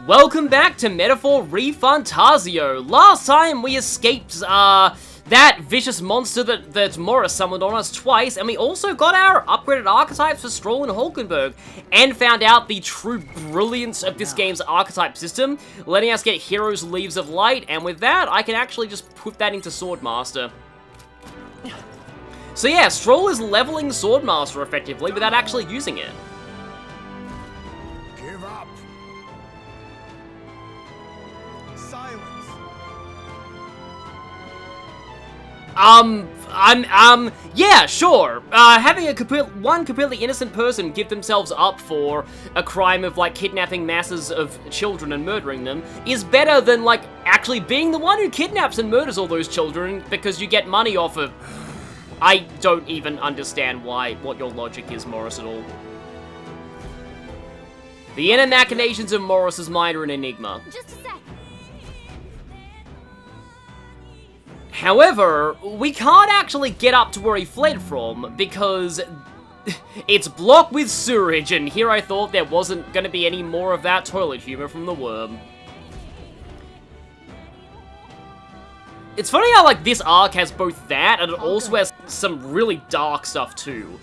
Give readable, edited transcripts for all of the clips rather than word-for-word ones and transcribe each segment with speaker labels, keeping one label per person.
Speaker 1: Welcome back to Metaphor ReFantazio. Last time we escaped, that vicious monster that Morris summoned on us twice, and we also got our upgraded archetypes for Stroll and Hulkenberg, and found out the true brilliance of this game's archetype system, letting us get Heroes Leaves of Light, and with that, I can actually just put that into Swordmaster. So yeah, Stroll is leveling Swordmaster effectively without actually using it.
Speaker 2: Give up. Silence.
Speaker 1: Yeah, sure. Having one completely innocent person give themselves up for a crime of, like, kidnapping masses of children and murdering them is better than, like, actually being the one who kidnaps and murders all those children because you get money off of... I don't even understand what your logic is, Morris, at all. The inner machinations of Morris's mind are an enigma.
Speaker 3: Just a sec.
Speaker 1: However, we can't actually get up to where he fled from because it's blocked with sewage, and here I thought there wasn't going to be any more of that toilet humor from the worm. It's funny how, like, this arc has both that, and it also has some really dark stuff, too.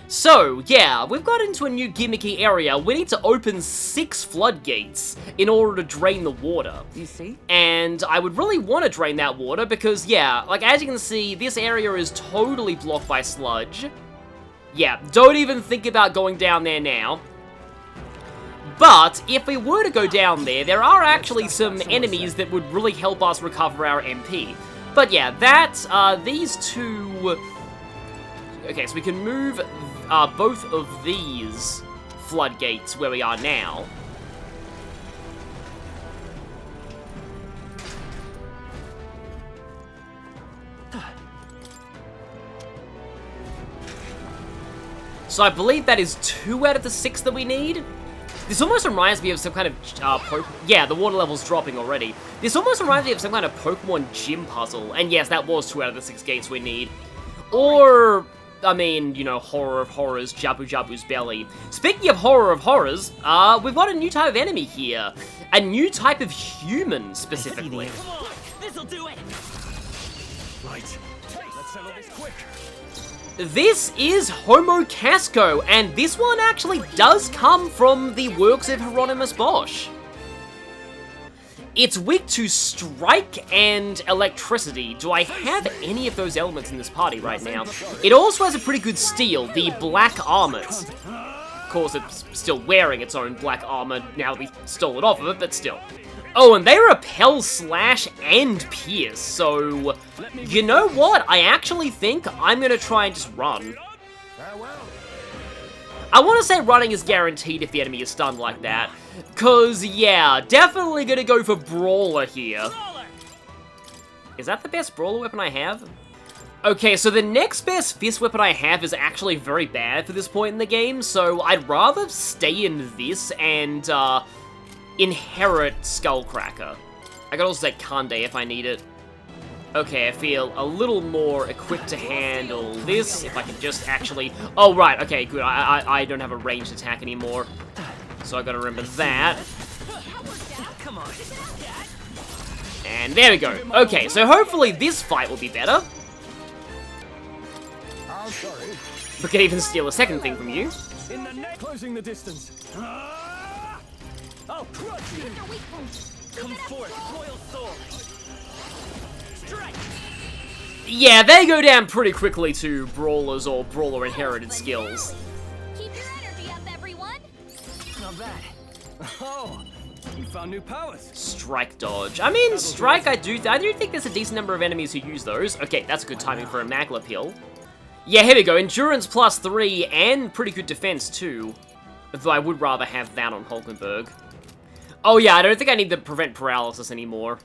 Speaker 1: So, yeah, we've got into a new gimmicky area. We need to open 6 floodgates in order to drain the water.
Speaker 4: You see?
Speaker 1: And I would really want to drain that water because, yeah, like, as you can see, this area is totally blocked by sludge. Yeah, don't even think about going down there now. But, if we were to go down there, there are actually some enemies that would really help us recover our MP. But yeah, these two... Okay, so we can move both of these floodgates where we are now. So I believe that is 2 out of the 6 that we need. This almost reminds me of some kind of, yeah, the water level's dropping already. This almost reminds me of some kind of Pokemon gym puzzle. And yes, that was 2 out of the 6 gates we need. Or, I mean, you know, Horror of Horrors, Jabu Jabu's Belly. Speaking of Horror of Horrors, we've got a new type of enemy here. A new type of human, specifically.
Speaker 4: Come on, this'll do it.
Speaker 2: Right. Let's settle this quick.
Speaker 1: This is Homo Casco, and this one actually does come from the works of Hieronymus Bosch. It's weak to strike and electricity. Do I have any of those elements in this party right now? It also has a pretty good steel, the black armors. Of course, it's still wearing its own black armor now that we stole it off of it, but still. Oh, and they repel, slash, and pierce, so... You know what? I actually think I'm gonna try and just run. I want to say running is guaranteed if the enemy is stunned like that. Cause, yeah, definitely gonna go for Brawler here. Is that the best Brawler weapon I have? Okay, so the next best fist weapon I have is actually very bad for this point in the game, so I'd rather stay in this and, inherit Skullcracker. I could also say Kande if I need it. Okay, I feel a little more equipped to handle this, if I can just actually... Oh, right, okay, good. I don't have a ranged attack anymore, so I gotta remember that.
Speaker 4: Come on.
Speaker 1: And there we go. Okay, so hopefully this fight will be better.
Speaker 2: I'm sorry.
Speaker 1: We can even steal a second thing from you.
Speaker 2: In the neck. Closing the distance.
Speaker 4: I'll crush you. Come forth, royal sword. Strike.
Speaker 1: Yeah, they go down pretty quickly to Brawlers or Brawler inherited skills.
Speaker 3: Keep your energy up, everyone.
Speaker 4: Not bad. Oh, you found new powers.
Speaker 1: Strike dodge. I mean, strike, I do think there's a decent number of enemies who use those. Okay, that's a good timing for a Magla pill. Yeah, here we go. Endurance +3 and pretty good defense too. Though I would rather have that on Hulkenberg. Oh yeah, I don't think I need to prevent paralysis anymore.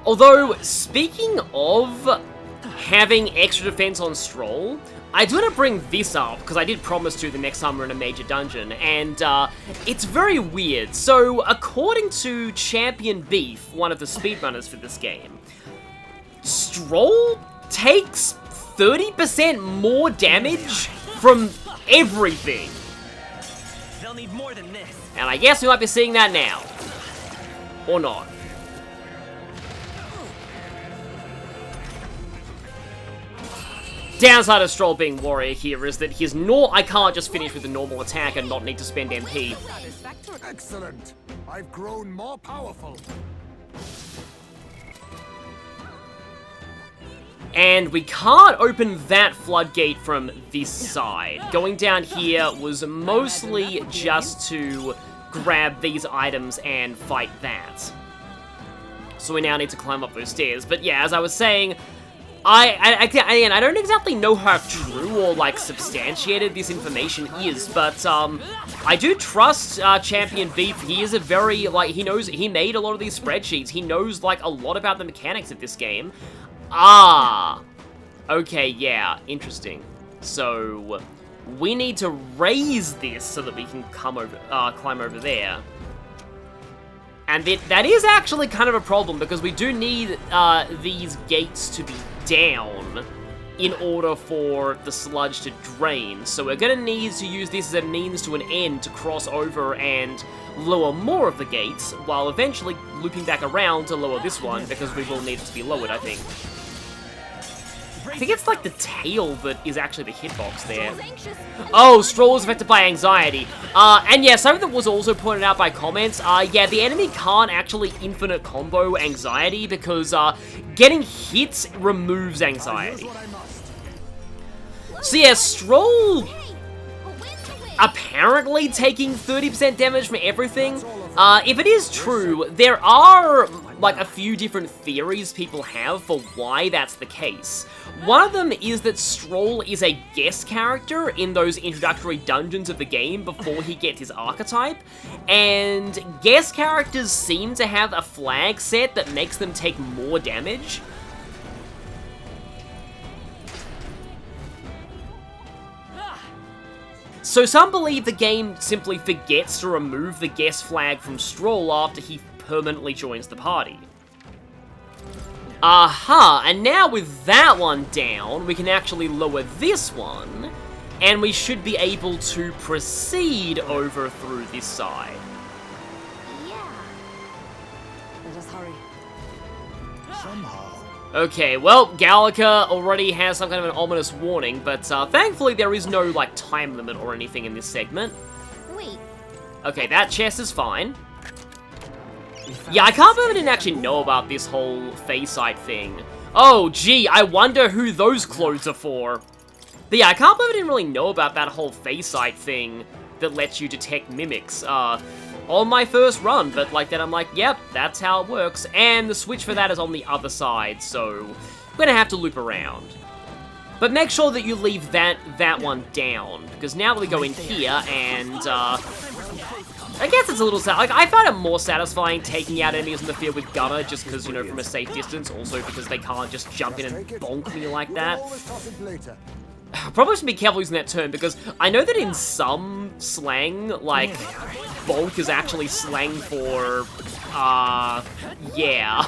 Speaker 1: Although, speaking of having extra defense on Stroll, I do want to bring this up, because I did promise to the next time we're in a major dungeon, and it's very weird. So, according to Champion Beef, one of the speedrunners for this game, Stroll takes 30% more damage from everything.
Speaker 4: They'll need more than this.
Speaker 1: And I guess we might be seeing that now. Or not. Downside of Stroll being Warrior here is that I can't just finish with a normal attack and not need to spend MP.
Speaker 2: Excellent. I've grown more powerful.
Speaker 1: And we can't open that floodgate from this side. Going down here was mostly just to grab these items and fight that. So we now need to climb up those stairs. But yeah, as I was saying, I don't exactly know how true or, like, substantiated this information is, but, I do trust, Champion Beef. He is a very, like, he made a lot of these spreadsheets. He knows, like, a lot about the mechanics of this game. Ah! Okay, yeah, interesting. So, we need to raise this so that we can climb over there. And that is actually kind of a problem, because we do need, these gates to be down in order for the sludge to drain. So we're gonna need to use this as a means to an end to cross over and lower more of the gates, while eventually looping back around to lower this one, because we will need it to be lowered, I think. I think it's like the tail that is actually the hitbox there. Oh, Stroll is affected by anxiety. And yeah, something that was also pointed out by comments, yeah, the enemy can't actually infinite combo anxiety because, getting hits removes anxiety. So yeah, Stroll apparently taking 30% damage from everything. If it is true, there are, like, a few different theories people have for why that's the case. One of them is that Stroll is a guest character in those introductory dungeons of the game before he gets his archetype, and guest characters seem to have a flag set that makes them take more damage. So some believe the game simply forgets to remove the guest flag from Stroll after he permanently joins the party. Aha, and now with that one down, we can actually lower this one, and we should be able to proceed over through this side.
Speaker 3: Yeah. Let us hurry.
Speaker 2: Somehow.
Speaker 1: Okay, well, Gallica already has some kind of an ominous warning, but thankfully there is no, like, time limit or anything in this segment.
Speaker 3: Wait.
Speaker 1: Okay, that chest is fine. Yeah, I can't believe I didn't actually know about this whole Phasite thing. Oh, gee, I wonder who those clothes are for. But yeah, I can't believe I didn't really know about that whole Phasite thing that lets you detect mimics, on my first run, but like then I'm like, yep, that's how it works, and the switch for that is on the other side, so we're gonna have to loop around. But make sure that you leave that one down, because now that we go in here, and, I guess it's a little sad. Like, I find it more satisfying taking out enemies in the field with Gunner, just because, you know, from a safe distance, also because they can't just jump in and bonk me like that. Probably should be careful using that term, because I know that in some slang, like, bonk is actually slang for, yeah.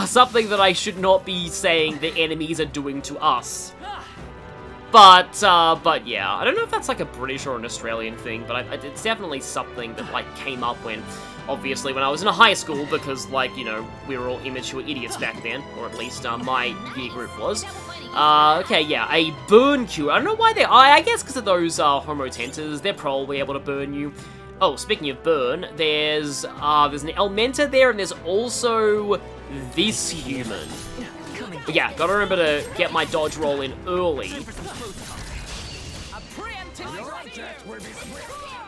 Speaker 1: Something that I should not be saying the enemies are doing to us. But yeah, I don't know if that's like a British or an Australian thing, but it's definitely something that, like, came up when, obviously, when I was in high school, because, like, you know, we were all immature idiots back then, or at least, my year group was. Okay, yeah, a burn cure. I don't know why I guess because of those, homotenters, they're probably able to burn you. Oh, speaking of burn, there's an Elementa there, and there's also this human. But yeah, gotta remember to get my dodge roll in early.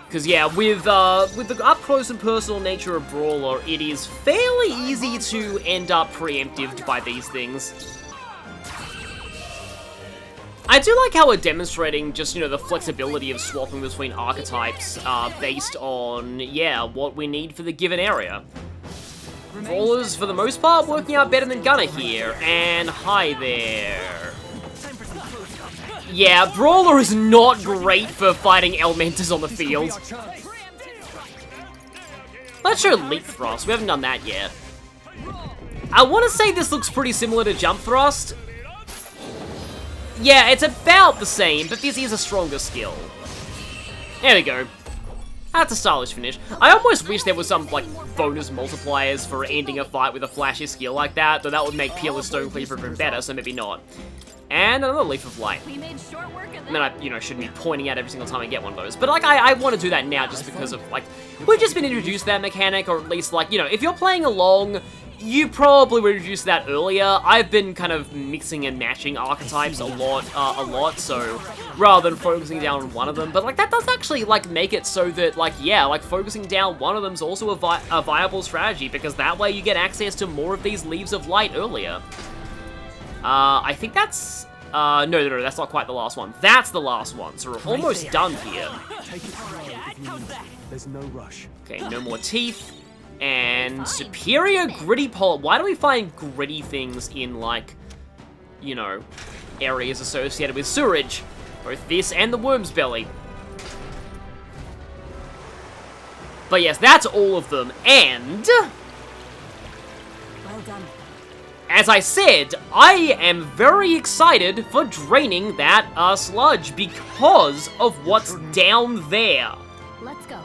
Speaker 1: Because yeah, with the up-close and personal nature of Brawler, it is fairly easy to end up preempted by these things. I do like how we're demonstrating just, you know, the flexibility of swapping between archetypes based on, yeah, what we need for the given area. Brawlers, for the most part, working out better than Gunner here, and hi there. Yeah, Brawler is not great for fighting Elementers on the field. Let's show Leap Thrust, we haven't done that yet. I want to say this looks pretty similar to Jump Thrust. Yeah, it's about the same, but this is a stronger skill. There we go. That's a stylish finish. I almost wish there was some, like, bonus multipliers for ending a fight with a flashy skill like that, though that would make Peerless Stonecleaver even better, so maybe not. And another Leaf of Light.
Speaker 4: We made short work of
Speaker 1: I mean, I, shouldn't be pointing out every single time I get one of those. But, like, I want to do that now just because of, like, we've just been introduced to that mechanic, or at least, like, if you're playing along, you probably were introduced to that earlier. I've been kind of mixing and matching archetypes a lot, so rather than focusing down on one of them. But, like, that does actually, like, make it so that, like, yeah, like, focusing down one of them is also a viable strategy, because that way you get access to more of these Leaves of Light earlier. I think that's... no, that's not quite the last one. That's the last one, so we're almost done here.
Speaker 2: Take it slowly if you need. There's no rush.
Speaker 1: Okay, no more teeth. And superior gritty pole. Why do we find gritty things in, like, areas associated with sewage? Both this and the worm's belly. But yes, that's all of them. And...
Speaker 3: Well done.
Speaker 1: as I said, I am very excited for draining that sludge because of what's down there.
Speaker 3: Let's go.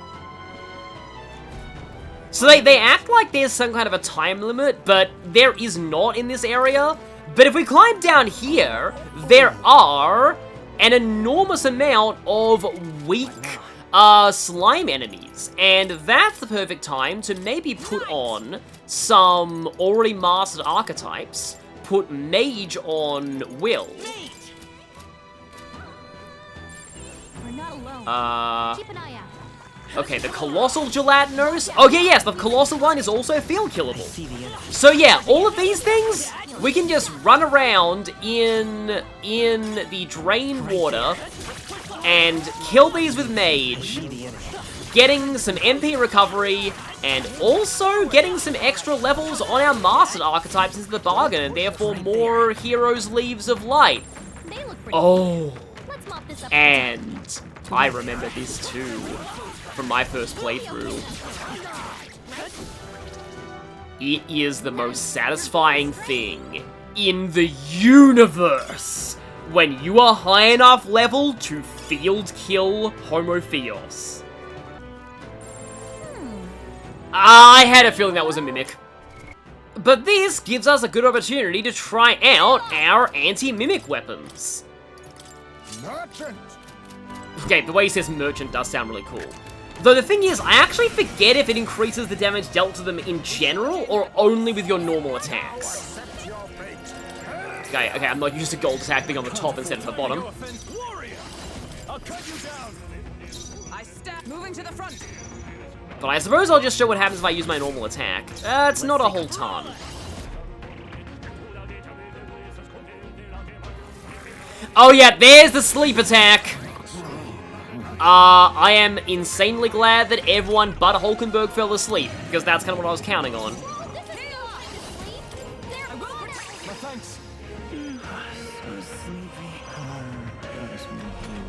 Speaker 1: So they act like there's some kind of a time limit, but there is not in this area. But if we climb down here, there are an enormous amount of weak slime enemies. And that's the perfect time to maybe put on some already mastered archetypes. Put Mage on Will.
Speaker 3: We're not alone. Keep an eye out.
Speaker 1: Okay, the Colossal Gelatinose. Okay, yes, the Colossal one is also field killable. So yeah, all of these things, we can just run around in the drain water and kill these with Mage, getting some MP recovery, and also getting some extra levels on our mastered archetypes into the bargain, and therefore more Heroes' Leaves of Light.
Speaker 3: They look pretty.
Speaker 1: Oh,
Speaker 3: Let's mop this up.
Speaker 1: and I remember this too from my first playthrough. It is the most satisfying thing in the universe when you are high enough level to field kill Homotheos. I had a feeling that was a mimic. But this gives us a good opportunity to try out our anti-mimic weapons.
Speaker 2: Merchant.
Speaker 1: Okay, the way he says merchant does sound really cool. Though the thing is, I actually forget if it increases the damage dealt to them in general or only with your normal attacks. Okay, I'm not used to gold attack being on the top instead of the bottom.
Speaker 4: Moving to the front.
Speaker 1: But I suppose I'll just show what happens if I use my normal attack. It's not a whole ton. Oh yeah, there's the sleep attack! I am insanely glad that everyone but Hulkenberg fell asleep, because that's kind of what I was counting on.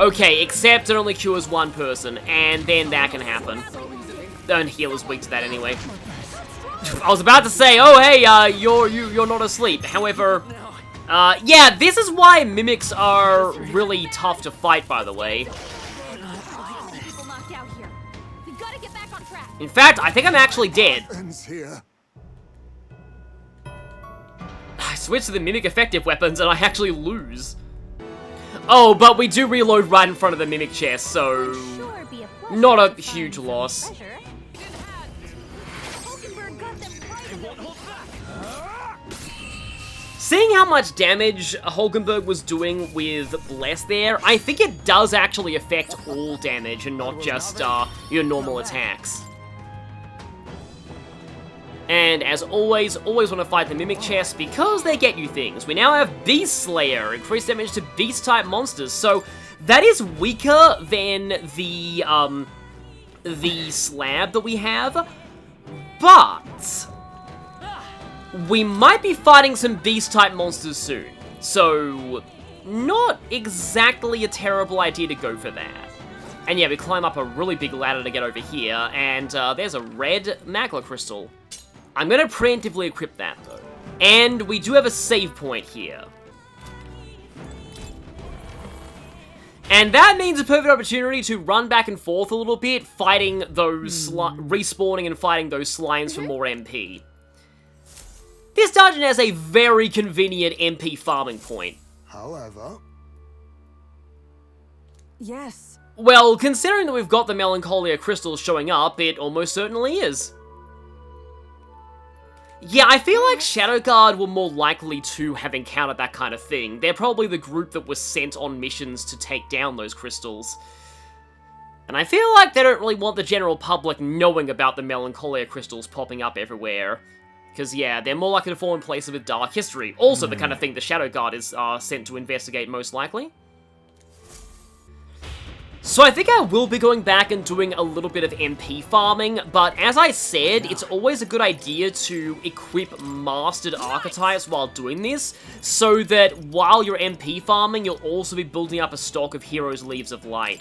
Speaker 1: Okay, except it only cures one person, and then that can happen. And healer's weak to that anyway. I was about to say, oh hey, you're not asleep. However, yeah, this is why mimics are really tough to fight, by the way. In fact, I think I'm actually dead. I switched to the mimic effective weapons and I actually lose. Oh, but we do reload right in front of the mimic chest, so not a huge loss. Seeing how much damage Hulkenberg was doing with Bless there, I think it does actually affect all damage and not just your normal attacks. And as always want to fight the Mimic chest because they get you things. We now have Beast Slayer, increased damage to Beast-type monsters, so that is weaker than the slab that we have, but we might be fighting some Beast-type monsters soon, so not exactly a terrible idea to go for that. And yeah, we climb up a really big ladder to get over here, and there's a red Magma Crystal. I'm going to preemptively equip that, though. And we do have a save point here. And that means a perfect opportunity to run back and forth a little bit, fighting those respawning and fighting those slimes for more MP. This dungeon has a very convenient MP farming point.
Speaker 5: However...
Speaker 3: Yes.
Speaker 1: Well, considering that we've got the Melancholia crystals showing up, it almost certainly is. Yeah, I feel like Shadowguard were more likely to have encountered that kind of thing. They're probably the group that was sent on missions to take down those crystals. And I feel like they don't really want the general public knowing about the Melancholia crystals popping up everywhere. Because, yeah, they're more likely to fall in places with dark history. Also the kind of thing the Shadowguard is sent to investigate, most likely. So I think I will be going back and doing a little bit of MP farming, but as I said, it's always a good idea to equip mastered archetypes while doing this, so that while you're MP farming, you'll also be building up a stock of Heroes' Leaves of Light.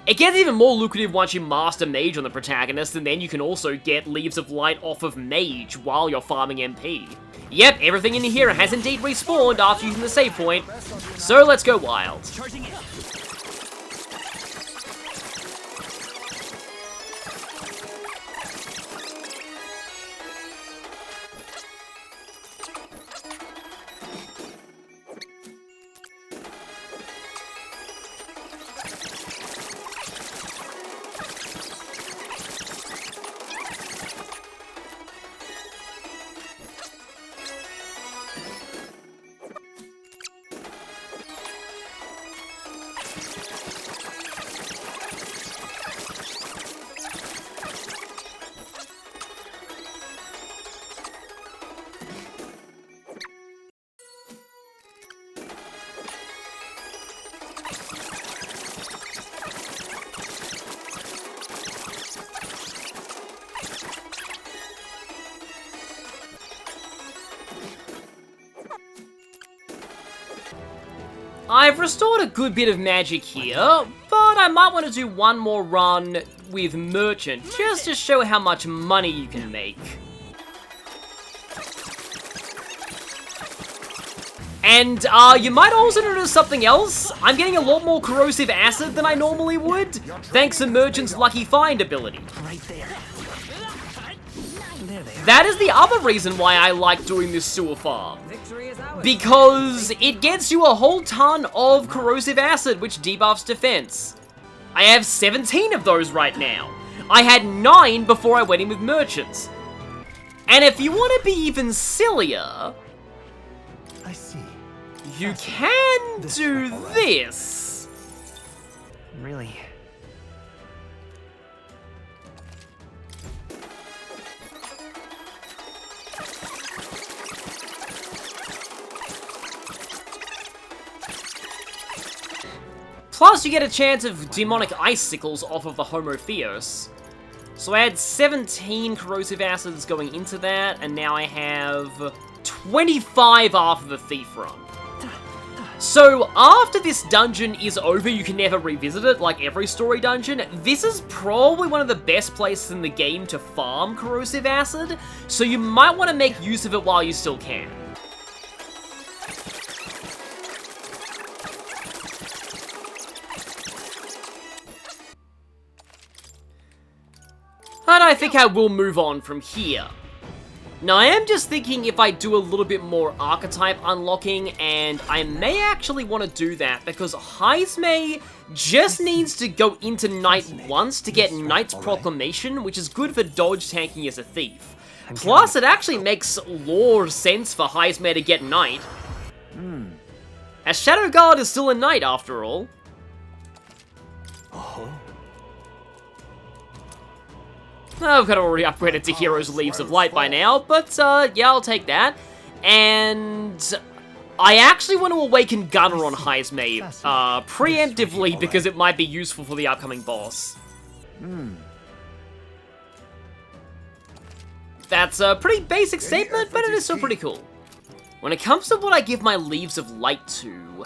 Speaker 1: It gets even more lucrative once you master Mage on the protagonist, and then you can also get Leaves of Light off of Mage while you're farming MP. Yep, everything in here has indeed respawned after using the save point, so let's go wild.
Speaker 2: Charging in.
Speaker 1: I've restored a good bit of magic here, but I might want to do one more run with Merchant, just to show how much money you can make. And, you might also notice something else. I'm getting a lot more corrosive acid than I normally would, thanks to Merchant's Lucky Find ability.
Speaker 2: Right there.
Speaker 1: That is the other reason why I like doing this sewer farm. Because it gets you a whole ton of corrosive acid, which debuffs defense. I have 17 of those right now. I had 9 before I went in with Merchants. And if you want to be even sillier,
Speaker 5: I see.
Speaker 1: you can do this.
Speaker 2: Really?
Speaker 1: Plus, you get a chance of demonic icicles off of the Homo Theos. So I had 17 corrosive acids going into that, and now I have 25 after the Thief Run. So, after this dungeon is over, you can never revisit it, like every story dungeon. This is probably one of the best places in the game to farm corrosive acid, so you might want to make use of it while you still can. But I think I will move on from here. Now, I am just thinking if I do a little bit more archetype unlocking, and I may actually want to do that, because Heismay just needs to go into Knight once to get Knight's Proclamation, which is good for dodge tanking as a thief. Plus, it actually makes lore sense for Heismay to get Knight. As Shadowguard is still a Knight, after all. I've kind of already upgraded to Heroes' Leaves of Light by now, but yeah, I'll take that. And I actually want to awaken Gunner on Heismay preemptively because it might be useful for the upcoming boss. That's a pretty basic statement, but it is still pretty cool. When it comes to what I give my Leaves of Light to,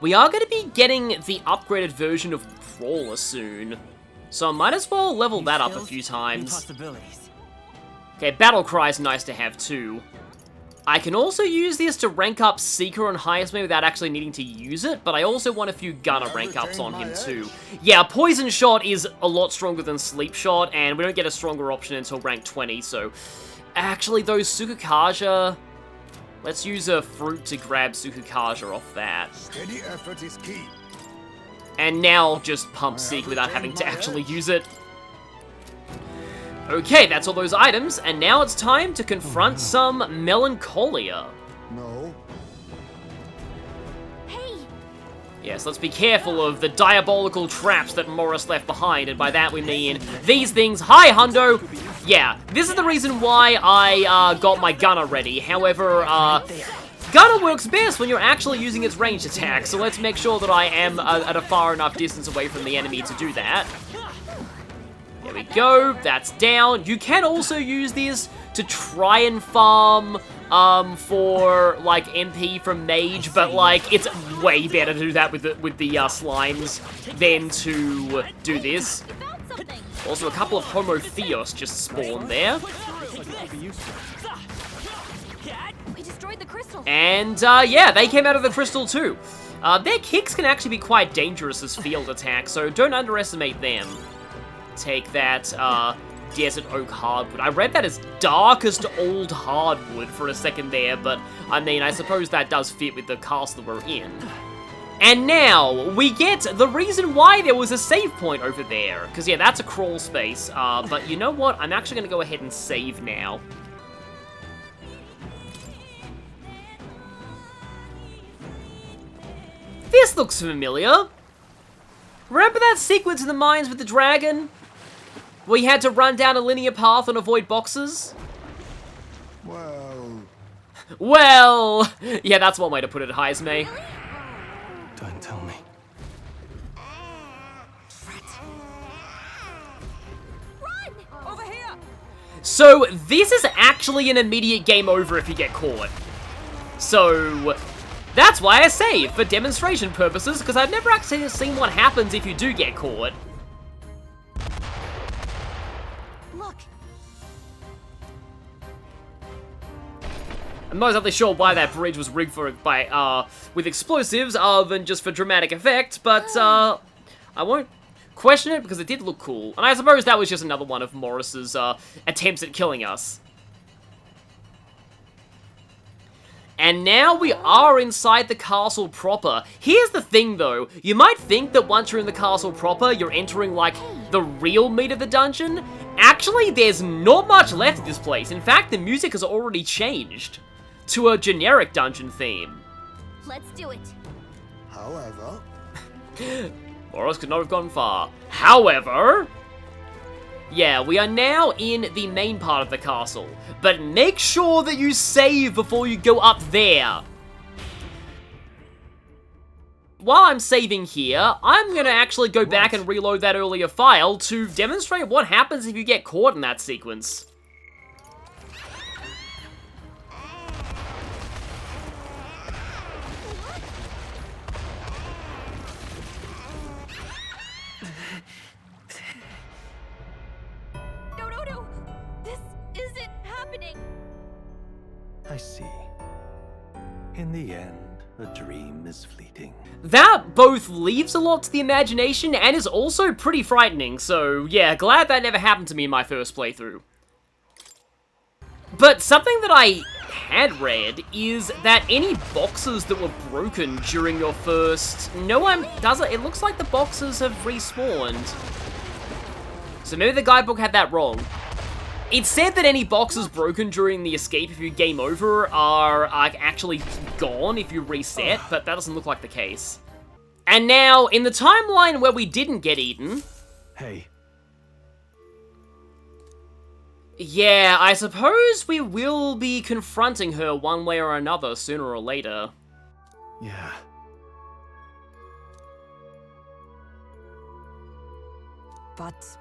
Speaker 1: we are going to be getting the upgraded version of Brawler soon. So I might as well level that up a few times. Okay, Battle Cry is nice to have too. I can also use this to rank up Seeker on Heisman without actually needing to use it, but I also want a few Gunner rank ups on him too. Yeah, Poison Shot is a lot stronger than Sleep Shot, and we don't get a stronger option until rank 20, so... Actually, though, Sukukaja... Let's use a fruit to grab Sukukaja off that.
Speaker 5: Steady effort is key.
Speaker 1: And now I'll just pump Seek without having to actually use it. Okay, that's all those items, and now it's time to confront some Melancholia.
Speaker 5: No.
Speaker 3: Hey,
Speaker 1: Yes, let's be careful of the diabolical traps that Morris left behind, and by that we mean these things. Hi, Hundo! Yeah, this is the reason why I got my Gunner ready. However, Gunner works best when you're actually using its ranged attack, so let's make sure that I am at a far enough distance away from the enemy to do that. There we go, that's down. You can also use this to try and farm for like MP from Mage, but like it's way better to do that with the slimes than to do this.
Speaker 3: you found something.
Speaker 1: Also, a couple of Homo Theos just spawned there.
Speaker 3: We destroyed the crystal.
Speaker 1: And, yeah, they came out of the crystal too. Their kicks can actually be quite dangerous as field attacks, so don't underestimate them. Take that, Desert Oak Hardwood. I read that as Darkest Old Hardwood for a second there, but, I mean, I suppose that does fit with the castle we're in. And now, we get the reason why there was a save point over there. Because, yeah, that's a crawl space. But you know what? I'm actually going to go ahead and save now. This looks familiar. Remember that sequence in the mines with the dragon? Where you had to run down a linear path and avoid boxes?
Speaker 5: Well...
Speaker 1: Well, yeah, that's one way to put it, Heisme.
Speaker 2: Don't tell me.
Speaker 3: Run! Over here!
Speaker 1: So, this is actually an immediate game over if you get caught. So, that's why I save, for demonstration purposes, because I've never actually seen what happens if you do get caught.
Speaker 3: Look,
Speaker 1: I'm not exactly sure why that bridge was rigged for by with explosives, other than just for dramatic effect, but I won't question it because it did look cool. And I suppose that was just another one of Morris's attempts at killing us. And now we are inside the castle proper. Here's the thing though, you might think that once you're in the castle proper, you're entering like the real meat of the dungeon. Actually, there's not much left of this place. In fact, the music has already changed to a generic dungeon theme.
Speaker 3: let's do it.
Speaker 5: However...
Speaker 1: Morris could not have gone far. However... Yeah, we are now in the main part of the castle, but make sure that you save before you go up there. While I'm saving here, I'm gonna actually go back and reload that earlier file to demonstrate what happens if you get caught in that sequence.
Speaker 3: No. This isn't happening.
Speaker 2: I see. In the end, a dream is fleeting.
Speaker 1: That both leaves a lot to the imagination and is also pretty frightening, so yeah, glad that never happened to me in my first playthrough. But something that I had read is that any boxes that were broken during your first... No, it looks like the boxes have respawned. So maybe the guidebook had that wrong. It said that any boxes broken during the escape if you game over are actually gone if you reset, but that doesn't look like the case. And now, in the timeline where we didn't get eaten...
Speaker 2: Hey.
Speaker 1: Yeah, I suppose we will be confronting her one way or another sooner or later.
Speaker 2: Yeah.
Speaker 6: But...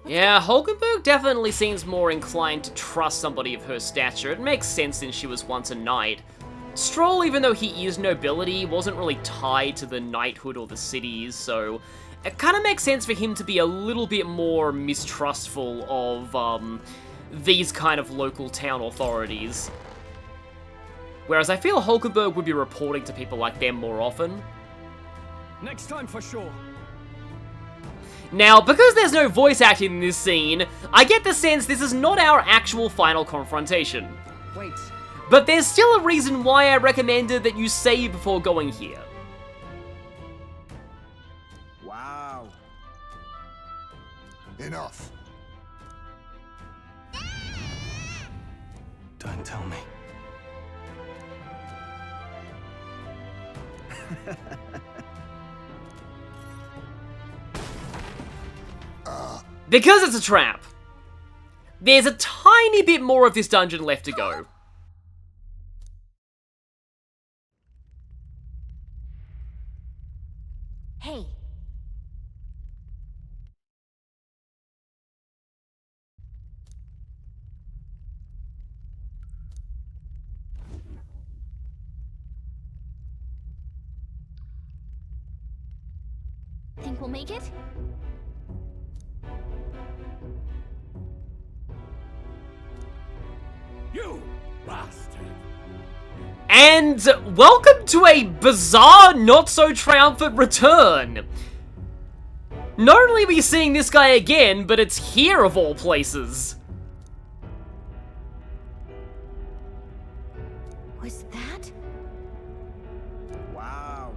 Speaker 1: Yeah, Hulkenberg definitely seems more inclined to trust somebody of her stature. It makes sense since she was once a knight. Stroll, even though he is nobility, wasn't really tied to the knighthood or the cities, so it kind of makes sense for him to be a little bit more mistrustful of these kind of local town authorities. Whereas I feel Hulkenberg would be reporting to people like them more often.
Speaker 6: Next time for sure.
Speaker 1: Now, because there's no voice acting in this scene, I get the sense this is not our actual final confrontation.
Speaker 6: Wait.
Speaker 1: But there's still a reason why I recommended that you save before going here.
Speaker 5: Wow. Enough.
Speaker 2: Don't tell me.
Speaker 1: Because it's a trap, there's a tiny bit more of this dungeon left to go.
Speaker 3: Hey. Think we'll make it?
Speaker 6: You bastard.
Speaker 1: And welcome to a bizarre, not-so-triumphant return. Not only are we seeing this guy again, but it's here of all places.
Speaker 3: Was that?
Speaker 5: Wow.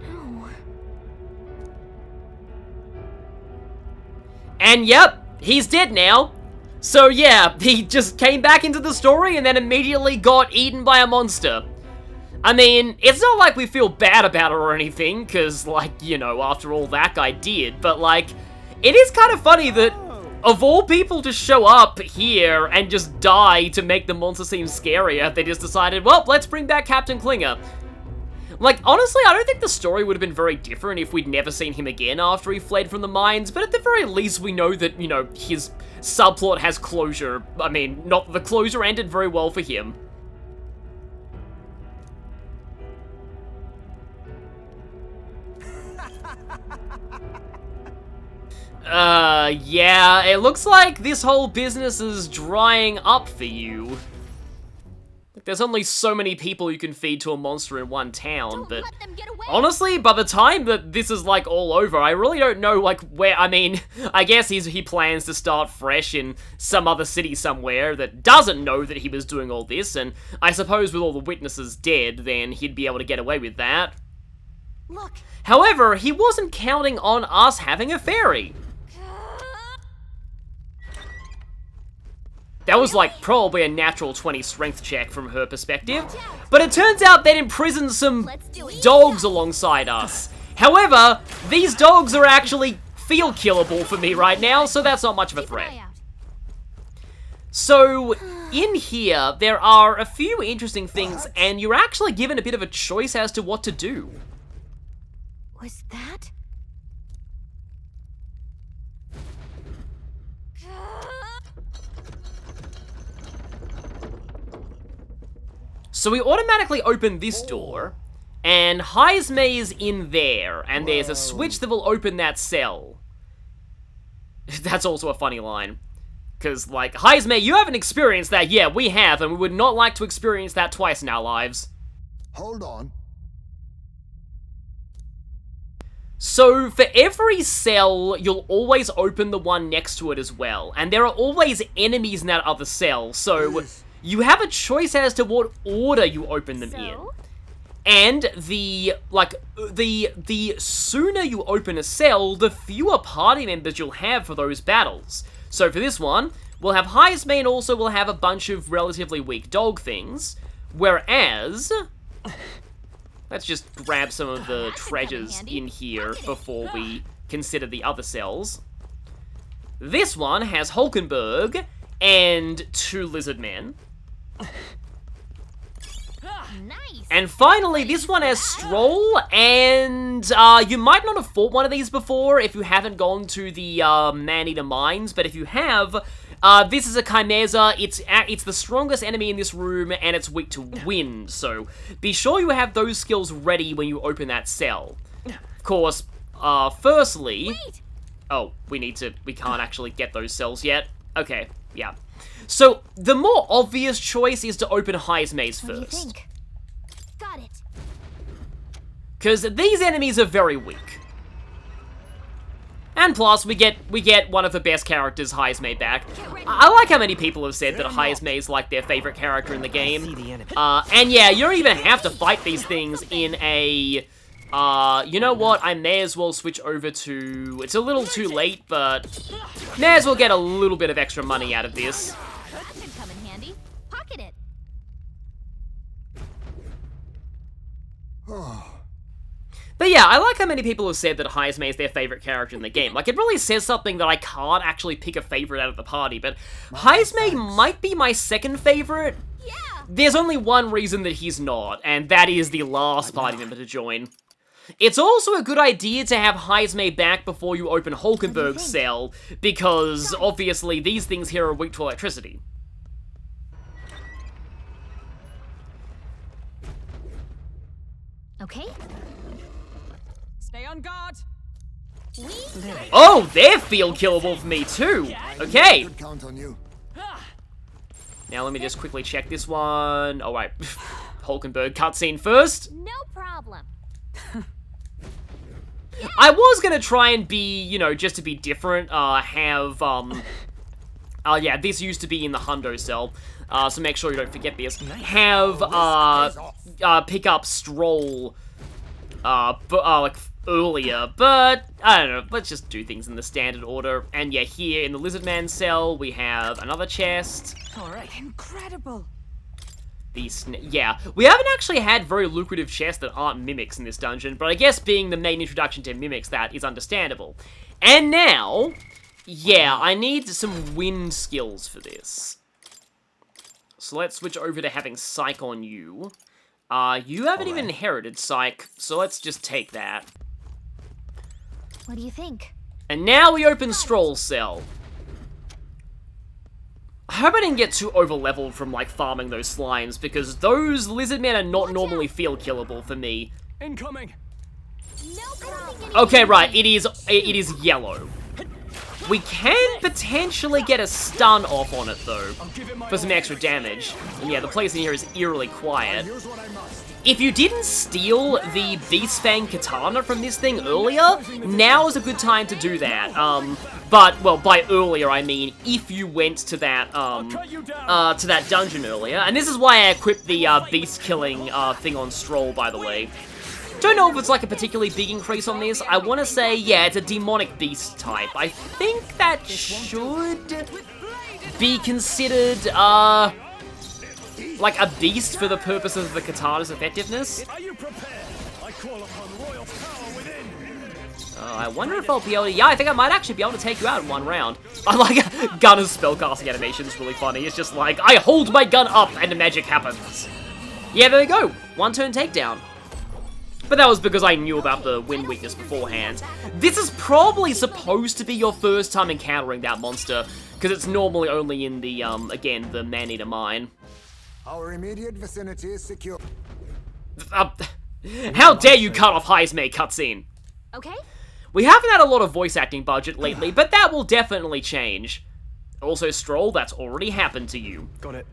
Speaker 3: No.
Speaker 1: And yep, he's dead now. So yeah, he just came back into the story and then immediately got eaten by a monster. I mean, it's not like we feel bad about it or anything, because, like, you know, after all that guy did, but, like, it is kind of funny that, of all people to show up here and just die to make the monster seem scarier, they just decided, well, let's bring back Captain Klinger. Like, honestly, I don't think the story would have been very different if we'd never seen him again after he fled from the mines, but at the very least we know that, you know, his subplot has closure. I mean, not the closure ended very well for him. Yeah, it looks like this whole business is drying up for you. There's only so many people you can feed to a monster in one town,
Speaker 3: Don't
Speaker 1: but
Speaker 3: let them get away.
Speaker 1: honestly, by the time that this is, like, all over, I really don't know, like, where, I mean, I guess he plans to start fresh in some other city somewhere that doesn't know that he was doing all this, and I suppose with all the witnesses dead, then he'd be able to get away with that.
Speaker 3: Look.
Speaker 1: However, he wasn't counting on us having a ferry. That was, like, probably a natural 20 strength check from her perspective. But it turns out they'd imprisoned some dogs alongside us. However, these dogs are actually field killable for me right now, so that's not much of a threat. So, in here, there are a few interesting things, and you're actually given a bit of a choice as to what to do.
Speaker 3: Was that?
Speaker 1: So we automatically open this door, and Heisme is in there, and there's a switch that will open that cell. That's also a funny line. Because, like, Heisme, you haven't experienced that. Yeah, we have, and we would not like to experience that twice in our lives.
Speaker 5: Hold on.
Speaker 1: So, for every cell, you'll always open the one next to it as well. And there are always enemies in that other cell, so you have a choice as to what order you open them in. And the sooner you open a cell, the fewer party members you'll have for those battles. So for this one, we'll have Heisme and also we'll have a bunch of relatively weak dog things. Whereas, let's just grab some of the treasures in here before we consider the other cells. This one has Hulkenberg and 2 lizard men.
Speaker 3: Nice.
Speaker 1: And finally, this one has Stroll, and you might not have fought one of these before if you haven't gone to the Man-Eater Mines, but if you have, this is a Chimeza. It's the strongest enemy in this room, and it's weak to wind, so be sure you have those skills ready when you open that cell. Of course, firstly...
Speaker 3: Wait.
Speaker 1: Oh, we can't actually get those cells yet. Okay, yeah. So, the more obvious choice is to open High's Maze
Speaker 3: What do you
Speaker 1: first.
Speaker 3: think? Got it.
Speaker 1: Because these enemies are very weak. And plus, we get one of the best characters, High's Maze, back. I like how many people have said that High's Maze is like their favorite character in the game. And yeah, you don't even have to fight these things in a... you know what? I may as well switch over to... It's a little too late, but... May as well get a little bit of extra money out of this.
Speaker 3: That could come in handy. Pocket it.
Speaker 1: But yeah, I like how many people have said that Hayasme is their favorite character in the game. Like, it really says something that I can't actually pick a favorite out of the party, but Hayasme might be my second favorite.
Speaker 3: Yeah.
Speaker 1: There's only one reason that he's not, and that is the last party member to join. It's also a good idea to have Hayasme back before you open Hulkenberg's cell, because obviously these things here are weak to electricity.
Speaker 3: Okay.
Speaker 4: Stay on guard.
Speaker 1: Oh, they're field killable for me too! Okay!
Speaker 5: Could count on you.
Speaker 1: Now let me just quickly check this one. Oh wait, Hulkenberg cutscene first.
Speaker 3: No problem.
Speaker 1: I was gonna try and be, you know, just to be different, yeah, this used to be in the Hundo cell, so make sure you don't forget this. Have, pick up Stroll, like, earlier, but, I don't know, let's just do things in the standard order. And yeah, here in the Lizardman cell, we have another chest.
Speaker 4: Alright. Incredible.
Speaker 1: Yeah, we haven't actually had very lucrative chests that aren't mimics in this dungeon, but I guess being the main introduction to mimics, that is understandable. And now, yeah, I need some wind skills for this. So let's switch over to having Psych on you. You haven't even inherited Psych, so let's just take that.
Speaker 3: What do you think?
Speaker 1: And now we open Stroll's cell. I hope I didn't get too over-leveled from, like, farming those slimes, because those lizardmen are not normally field killable for me.
Speaker 6: Incoming.
Speaker 3: No problem.
Speaker 1: Okay, right, it is yellow. We can potentially get a stun off on it, though, for some extra damage. And yeah, the place in here is eerily quiet. If you didn't steal the Beast Fang Katana from this thing earlier, now is a good time to do that. But, well, by earlier, I mean if you went to that, dungeon earlier. And this is why I equipped the, beast-killing, thing on Stroll, by the way. Don't know if it's, like, a particularly big increase on this. I want to say, yeah, it's a demonic beast type. I think that should be considered, like, a beast for the purposes of the katana's effectiveness.
Speaker 6: Are you prepared? I call upon royal power within.
Speaker 1: I wonder if I'll be able to... Yeah, I think I might actually be able to take you out in one round. I like Gunner's spellcasting animation is really funny. It's just like, I hold my gun up and the magic happens. Yeah, there we go. One turn takedown. But that was because I knew about the wind weakness beforehand. This is probably supposed to be your first time encountering that monster, because it's normally only in the, again, the Man-Eater Mine.
Speaker 5: Our immediate vicinity is secure.
Speaker 1: How dare you cut off Hayasme cutscene?
Speaker 3: Okay.
Speaker 1: We haven't had a lot of voice acting budget lately, but that will definitely change. Also, Stroll, that's already happened to you.
Speaker 2: Got it.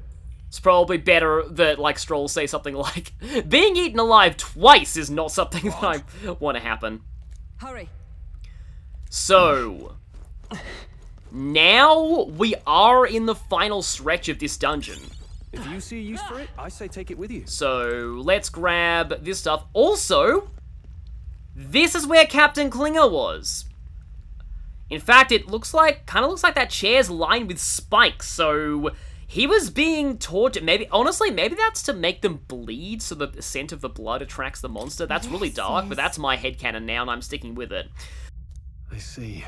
Speaker 1: It's probably better that, like, Stroll say something like, being eaten alive twice is not something that I want to happen.
Speaker 4: Hurry.
Speaker 1: So, now we are in the final stretch of this dungeon.
Speaker 2: If you see a use for it, I say take it with you.
Speaker 1: So, let's grab this stuff. Also, this is where Captain Klinger was. In fact, it looks like, kind of looks like that chair's lined with spikes, so he was being tortured. Maybe, honestly, maybe that's to make them bleed so the scent of the blood attracts the monster. That's really dark, but that's my headcanon now, and I'm sticking with it.
Speaker 2: I see.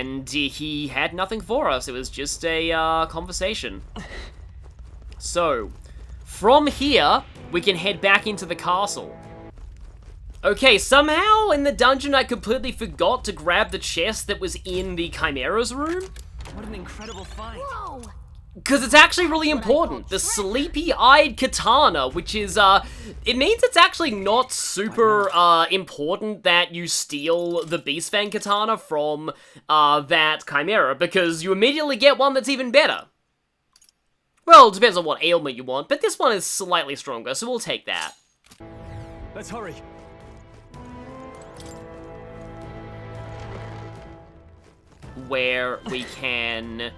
Speaker 1: and he had nothing for us. It was just a conversation. So, from here, we can head back into the castle. Okay, somehow in the dungeon I completely forgot to grab the chest that was in the Chimera's room.
Speaker 4: What an incredible find.
Speaker 3: Whoa!
Speaker 1: Because it's actually really important. The sleepy-eyed katana, which is, it means it's actually not super, important that you steal the Beast Fang katana from, that Chimera, because you immediately get one that's even better. Well, it depends on what ailment you want, but this one is slightly stronger, so we'll take that.
Speaker 6: Let's hurry.
Speaker 1: Where we can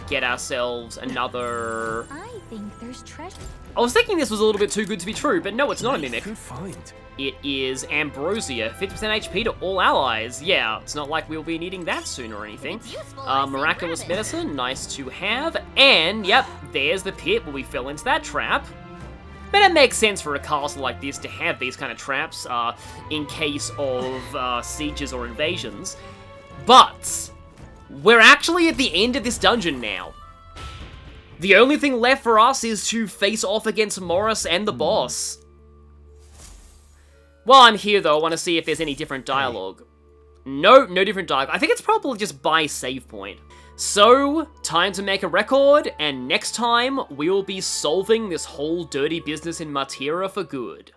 Speaker 1: get ourselves another...
Speaker 3: I think there's treasure.
Speaker 1: I was thinking this was a little bit too good to be true, but no, it's not a mimic.
Speaker 6: Good find.
Speaker 1: It is Ambrosia, 50% HP to all allies. Yeah, it's not like we'll be needing that soon or anything.
Speaker 3: It's useful, I say
Speaker 1: Miraculous
Speaker 3: grab it.
Speaker 1: medicine, nice to have. And, yep, there's the pit where we fell into that trap. But it makes sense for a castle like this to have these kind of traps in case of sieges or invasions. But we're actually at the end of this dungeon now. The only thing left for us is to face off against Morris and the boss. While I'm here, though, I want to see if there's any different dialogue. No different dialogue. I think it's probably just by save point. So, time to make a record, and next time, we will be solving this whole dirty business in Matira for good.